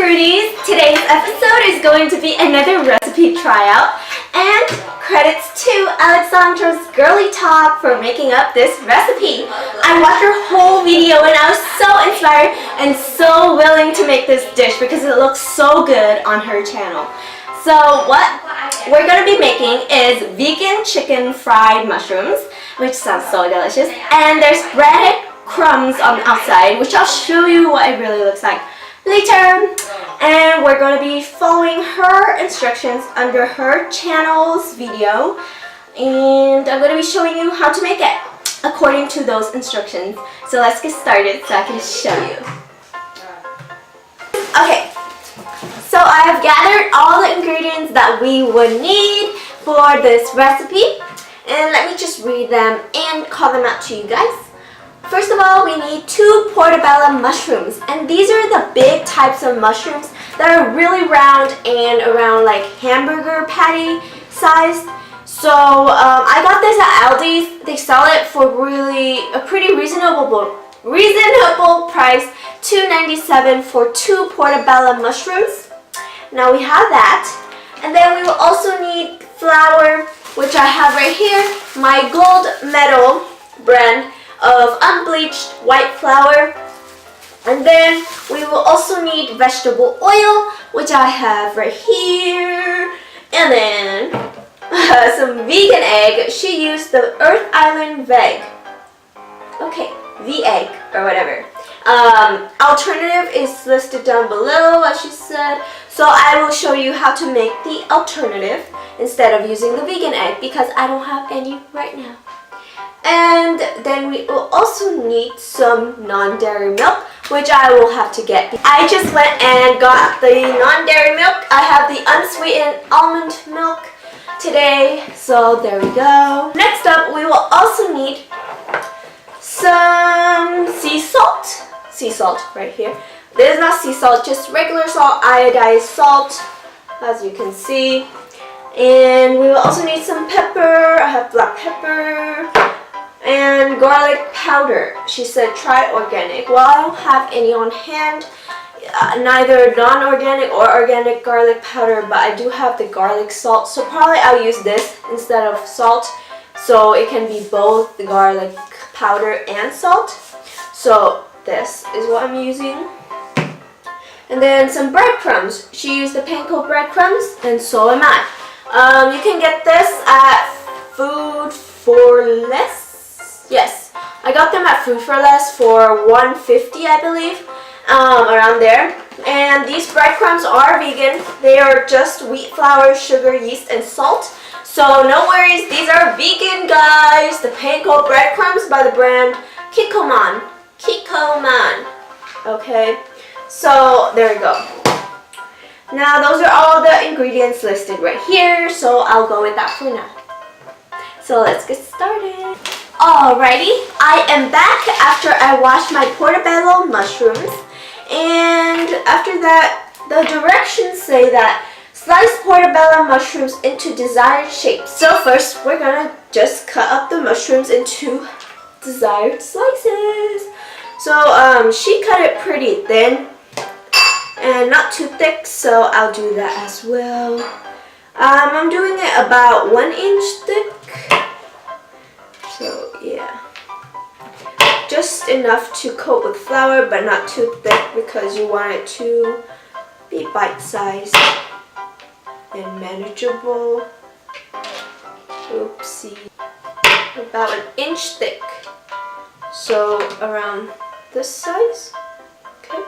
Fruities! Today's episode is going to be another recipe tryout, and credits to Alexandra's Girly Talk for making up this recipe. I watched her whole video and I was so inspired and so willing to make this dish because it looks so good on her channel. So what we're going to be making is vegan chicken fried mushrooms, which sounds so delicious, and there's breaded crumbs on the outside, which I'll show you what it really looks like later. And we're going to be following her instructions under her channel's video, and I'm going to be showing you how to make it according to those instructions. So let's get started so I can show you. Okay, so I have gathered all the ingredients that we would need for this recipe, and let me just read them and call them out to you guys. First of all, we need 2 portobello mushrooms, and these are the big types of mushrooms that are really round and around like hamburger patty sized. So I got this at Aldi's. They sell it for really a pretty reasonable price, $2.97 for 2 portobello mushrooms. Now we have that, and then we will also need flour, which I have right here, my gold medal brand of unbleached white flour. And then we will also need vegetable oil, which I have right here, and then some vegan egg. She used the Earth Island veg, okay, V-egg or whatever. Alternative is listed down below, as she said, so I will show you how to make the alternative instead of using the vegan egg because I don't have any right now. And then we will also need some non-dairy milk, which I will have to get. I just went and got the non-dairy milk. I have the unsweetened almond milk today, so there we go. Next up, we will also need some sea salt. Sea salt right here. This is not sea salt, just regular salt, iodized salt, as you can see. And we will also need some pepper. I have black pepper. And garlic powder. She said try organic. Well, I don't have any on hand, neither non-organic or organic garlic powder, but I do have the garlic salt, so probably I'll use this instead of salt, so it can be both the garlic powder and salt. So this is what I'm using. And then some breadcrumbs. She used the panko breadcrumbs, and so am I. You can get this at Food for Less. Yes, I got them at Food for Less for $1.50, I believe, around there. And these breadcrumbs are vegan. They are just wheat flour, sugar, yeast, and salt. So no worries, these are vegan, guys. The panko breadcrumbs by the brand Chickun. Okay, so there we go. Now those are all the ingredients listed right here, so I'll go with that for now. So let's get started. Alrighty, I am back after I washed my portobello mushrooms, and after that, the directions say that slice portobello mushrooms into desired shapes. So first, we're gonna just cut up the mushrooms into desired slices. So she cut it pretty thin and not too thick, so I'll do that as well. I'm doing it about 1 inch thick. So yeah, just enough to coat with flour, but not too thick because you want it to be bite-sized and manageable. Oopsie. About 1 inch thick. So around this size. Okay.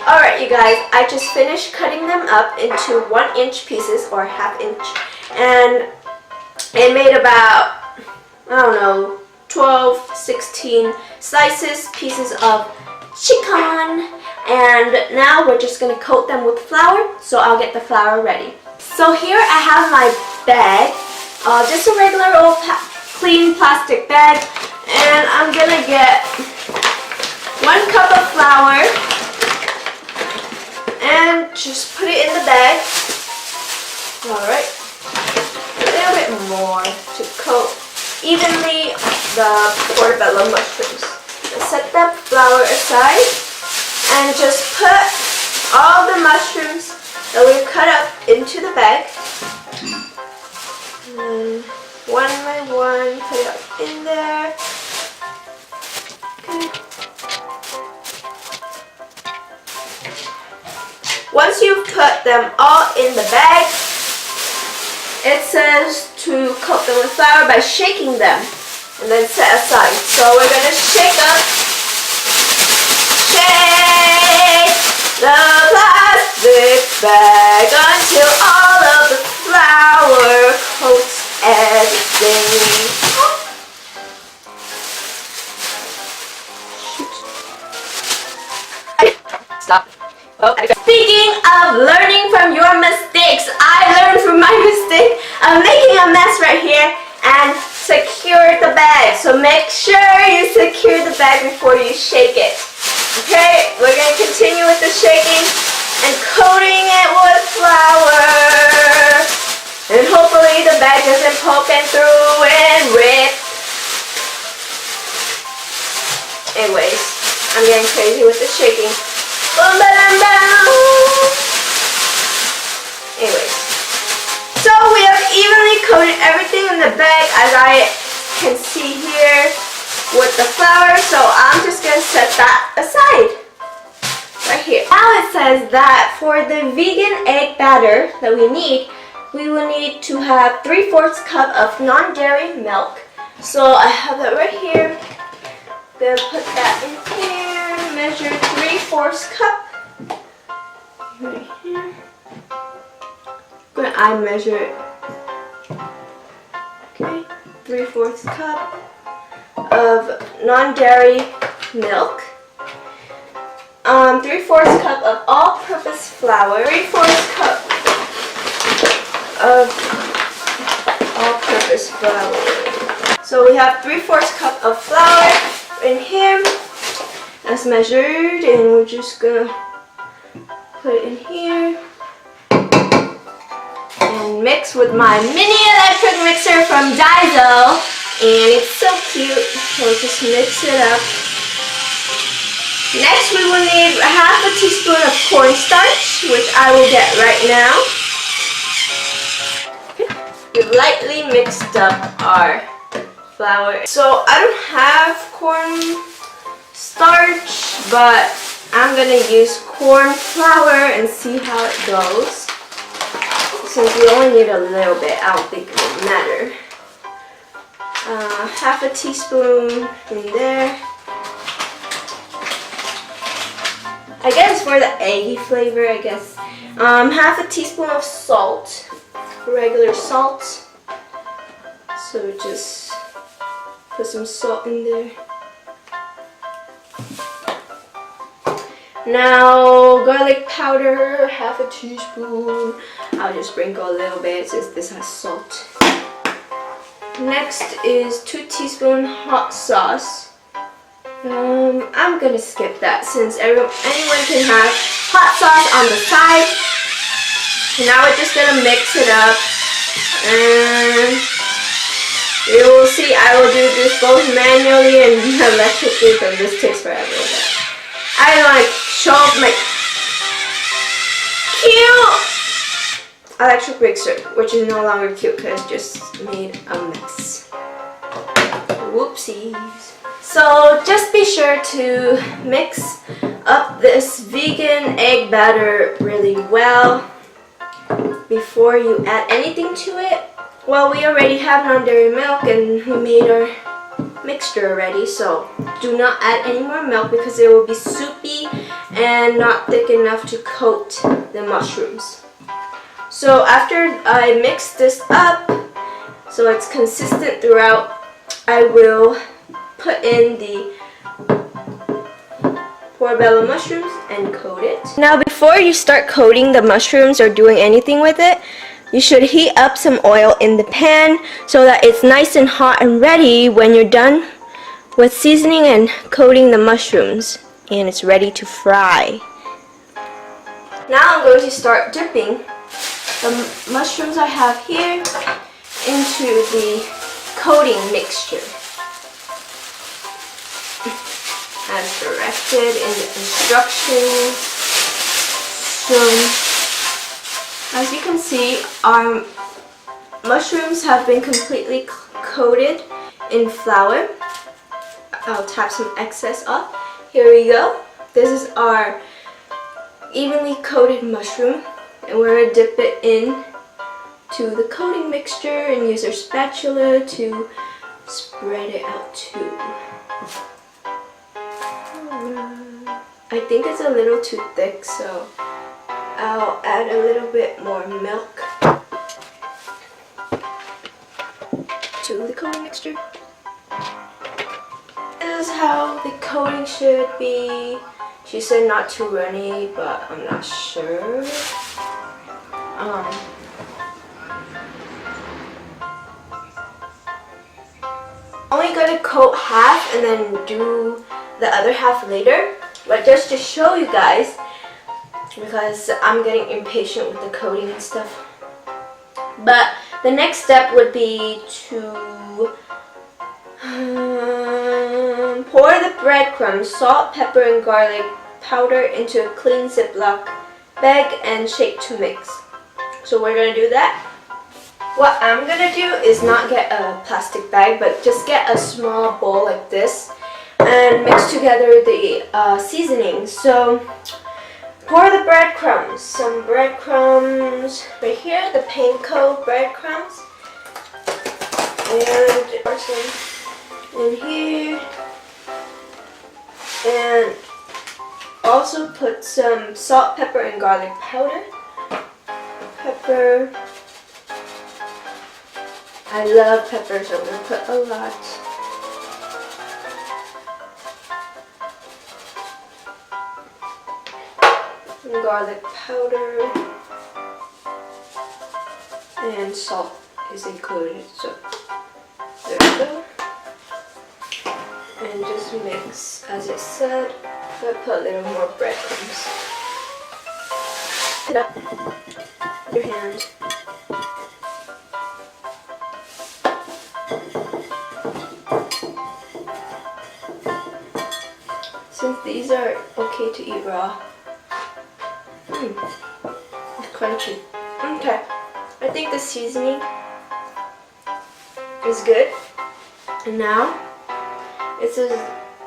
Alright, you guys, I just finished cutting them up into 1 inch pieces or ½ inch, and it made about, I don't know, 12, 16 pieces of chickun, and now we're just going to coat them with flour, so I'll get the flour ready. So here I have my bag, just a regular old clean plastic bag, and I'm going to get 1 cup of flour and just put it in the bag. Alright. bit more to coat evenly the portobello mushrooms. Set the flour aside and just put all the mushrooms that we cut up into the bag. And one by one, put it up in there. Okay. Once you've put them all in the bag, it says to coat them with flour by shaking them and then set aside. So we're going to shake the plastic bag until all of the flour coats everything. Stop. Oh, speaking of learning from your mistakes, I learned from my mistake of making a mess right here and secure the bag. So make sure you secure the bag before you shake it. Okay, we're going to continue with the shaking and coating it with flour. And hopefully the bag doesn't poke and through and rip. Anyways, I'm getting crazy with the shaking. Anyways, so we have evenly coated everything in the bag, as I can see here with the flour. So I'm just going to set that aside right here. Now it says that for the vegan egg batter that we will need to have 3/4 cup of non-dairy milk. So I have that right here. I'm going to put that in here. Measure 3/4 cup right here. I measure it. Okay, 3/4 cup of non-dairy milk. 3/4 cup of all-purpose flour. 3/4 cup of all-purpose flour. So we have 3/4 cup of flour in here. That's measured, and we're just gonna put it in here and mix with my mini electric mixer from Daiso, and it's so cute. So just mix it up. Next, we will need 1/2 teaspoon of cornstarch, which I will get right now. We've lightly mixed up our flour. So I don't have corn starch, but I'm gonna use corn flour and see how it goes. Since we only need a little bit, I don't think it will matter. 1/2 teaspoon in there. I guess for the eggy flavor, I guess. 1/2 teaspoon of salt, regular salt. So just put some salt in there. Now, garlic powder, 1/2 teaspoon. I'll just sprinkle a little bit since this has salt. Next is 2 teaspoons hot sauce. I'm gonna skip that since anyone can have hot sauce on the side. And now we're just gonna mix it up. And you will see I will do this both manually and electrically, because this takes forever. I like show off my cute electric mixer, which is no longer cute because it just made a mess. Whoopsies. So just be sure to mix up this vegan egg batter really well before you add anything to it. Well, we already have non-dairy milk and we made our mixture already, so do not add any more milk because it will be soupy and not thick enough to coat the mushrooms. So after I mix this up so it's consistent throughout, I will put in the portobello mushrooms and coat it. Now before you start coating the mushrooms or doing anything with it, you should heat up some oil in the pan so that it's nice and hot and ready when you're done with seasoning and coating the mushrooms and it's ready to fry. Now I'm going to start dipping the mushrooms I have here into the coating mixture as directed in the instructions. So, as you can see, our mushrooms have been completely coated in flour. I'll tap some excess off. Here we go. This is our evenly coated mushroom, and we're going to dip it in to the coating mixture and use our spatula to spread it out too. I think it's a little too thick, so I'll add a little bit more milk to the coating mixture. This is how the coating should be. She said not too runny, but I'm not sure. Only gonna coat half and then do the other half later, but just to show you guys, because I'm getting impatient with the coating and stuff. But the next step would be to pour the breadcrumbs, salt, pepper, and garlic powder into a clean Ziploc bag and shake to mix. So we're gonna do that. What I'm gonna do is not get a plastic bag, but just get a small bowl like this and mix together the seasoning. So pour the breadcrumbs, some breadcrumbs right here, the panko breadcrumbs, and some in here, and also put some salt, pepper, and garlic powder. Pepper. I love pepper, so I'm going to put a lot. And garlic powder. And salt is included, so there we go. And just mix as it said. I'm going to put a little more breadcrumbs. Put it up with your hand. Since these are okay to eat raw. It's crunchy. Okay, I think the seasoning is good. And now it says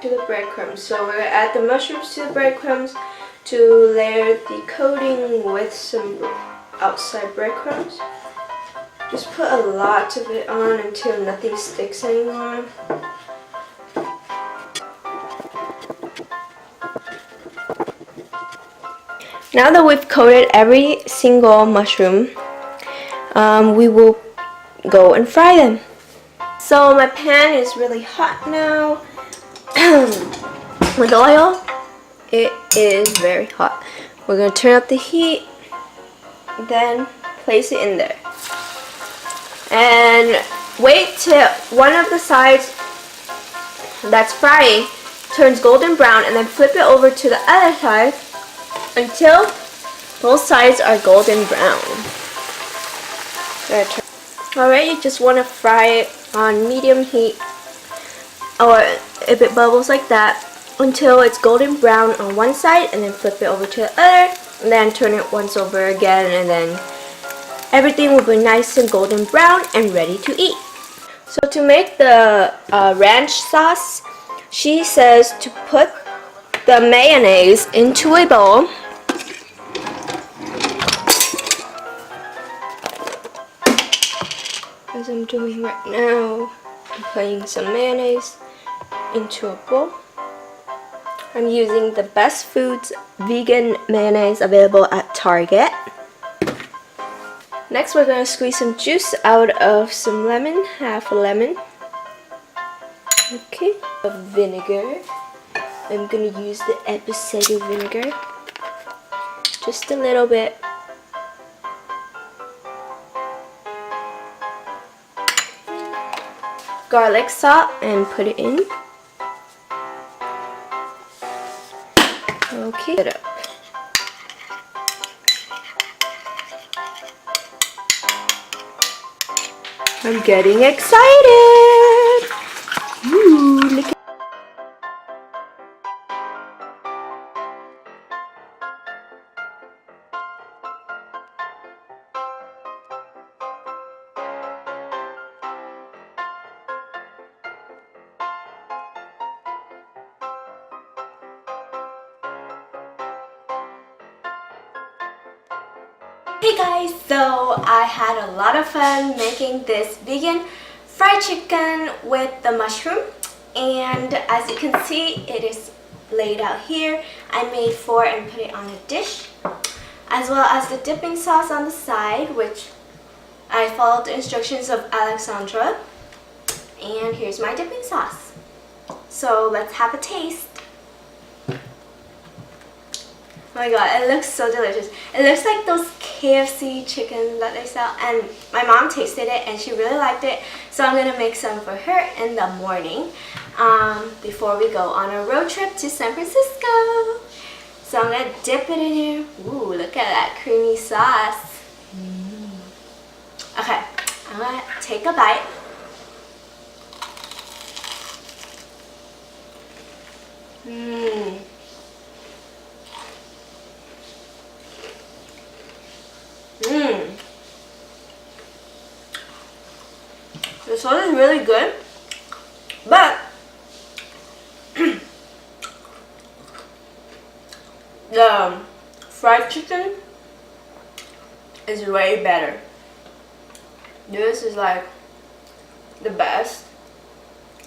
to the breadcrumbs. So we're going to add the mushrooms to the breadcrumbs to layer the coating with some outside breadcrumbs. Just put a lot of it on until nothing sticks anymore. Now that we've coated every single mushroom, we will go and fry them. So my pan is really hot now with oil. It is very hot. We're going to turn up the heat, then place it in there. And wait till one of the sides that's frying turns golden brown, and then flip it over to the other side until both sides are golden brown. Alright, you just want to fry it on medium heat, or if it bubbles like that, until it's golden brown on one side, and then flip it over to the other, and then turn it once over again, and then everything will be nice and golden brown and ready to eat. So to make the ranch sauce, she says to put the mayonnaise into a bowl. As I'm doing right now, I'm putting some mayonnaise into a bowl. I'm using the Best Foods vegan mayonnaise available at Target. Next, we're going to squeeze some juice out of some lemon, half a lemon. Okay, of vinegar. I'm going to use the epicidal vinegar. Just a little bit. Garlic salt and put it in. Okay, it up. I'm getting excited. Ooh, look at Hey guys, so I had a lot of fun making this vegan fried chicken with the mushroom, and as you can see it is laid out here. I made 4 and put it on a dish, as well as the dipping sauce on the side, which I followed the instructions of Alexandra, and here's my dipping sauce. So let's have a taste. Oh my god, it looks so delicious. It looks like those KFC chicken that they sell, and my mom tasted it and she really liked it, so I'm gonna make some for her in the morning before we go on a road trip to San Francisco. So I'm gonna dip it in here. Ooh, look at that creamy sauce. Okay, I'm gonna take a bite. Mmm. The sauce is really good, but the fried chicken is way better. This is like the best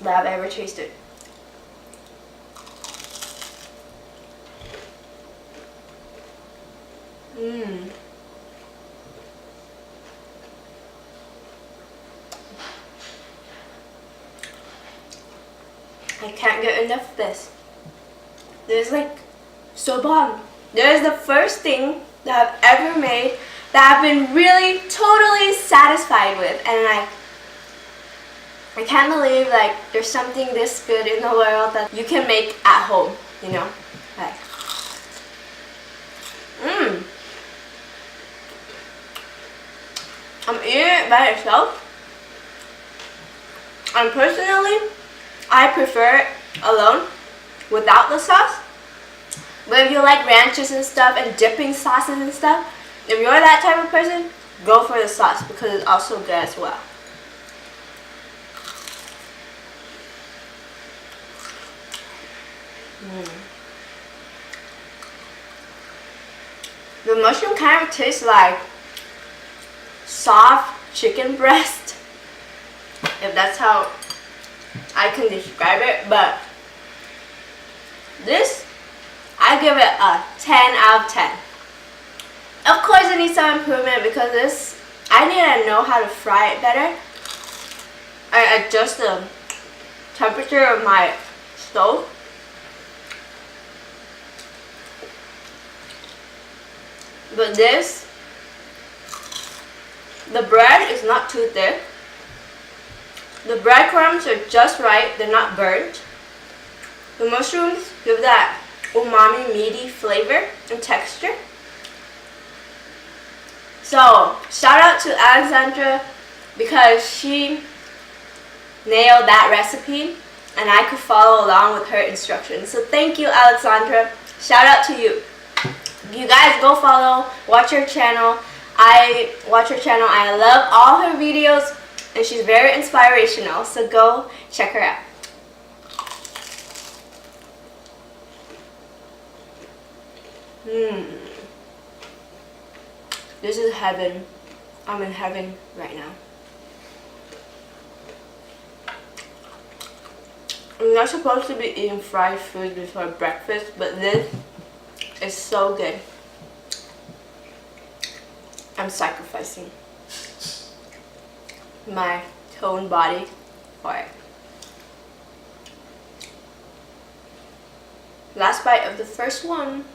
that I've ever tasted. I can't get enough of this. This is like so bomb. This is the first thing that I've ever made that I've been really totally satisfied with, and I can't believe like there's something this good in the world that you can make at home, you know? Like, I'm eating it by itself, and personally I prefer it alone without the sauce. But if you like ranches and stuff and dipping sauces and stuff, if you're that type of person, go for the sauce because it's also good as well. The mushroom kind of tastes like soft chicken breast, if that's how I can describe it, but this, I give it a 10 out of 10. Of course it needs some improvement because this, I need to know how to fry it better. I adjust the temperature of my stove. But this, the bread is not too thick. The breadcrumbs are just right, they're not burnt. The mushrooms give that umami meaty flavor and texture. So, shout out to Alexandra because she nailed that recipe and I could follow along with her instructions. So thank you, Alexandra. Shout out to you. You guys go follow, watch her channel. I watch her channel. I love all her videos and she's very inspirational. So go check her out. This is heaven. I'm in heaven right now. I'm not supposed to be eating fried food before breakfast, but this is so good. I'm sacrificing my toned body for it. Last bite of the first one.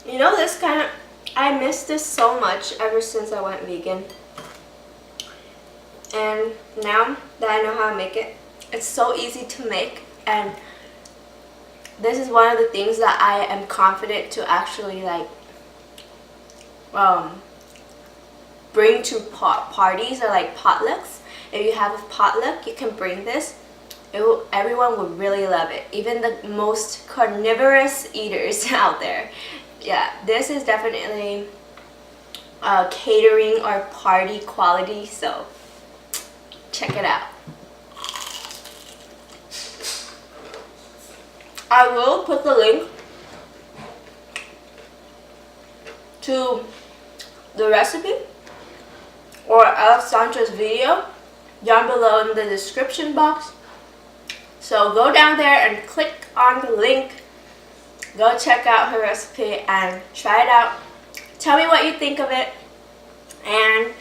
You know, this kind of, I miss this so much ever since I went vegan. And now that I know how to make it, it's so easy to make, and this is one of the things that I am confident to actually like bring to parties or like potlucks. If you have a potluck, you can bring this. Everyone would really love it, even the most carnivorous eaters out there. Yeah, this is definitely catering or party quality, so check it out. I will put the link to the recipe or Alexandra's video down below in the description box. So go down there and click on the link. Go check out her recipe and try it out. Tell me what you think of it. And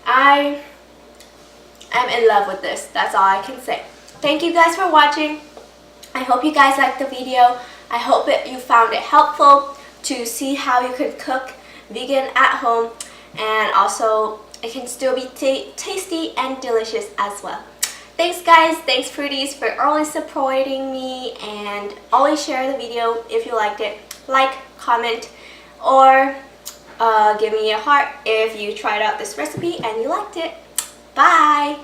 I am in love with this. That's all I can say. Thank you guys for watching. I hope you guys liked the video. I hope you found it helpful to see how you could cook vegan at home, and also it can still be tasty and delicious as well. Thanks guys, thanks Fruities for always supporting me, and always share the video if you liked it. Like, comment, or give me a heart if you tried out this recipe and you liked it. Bye!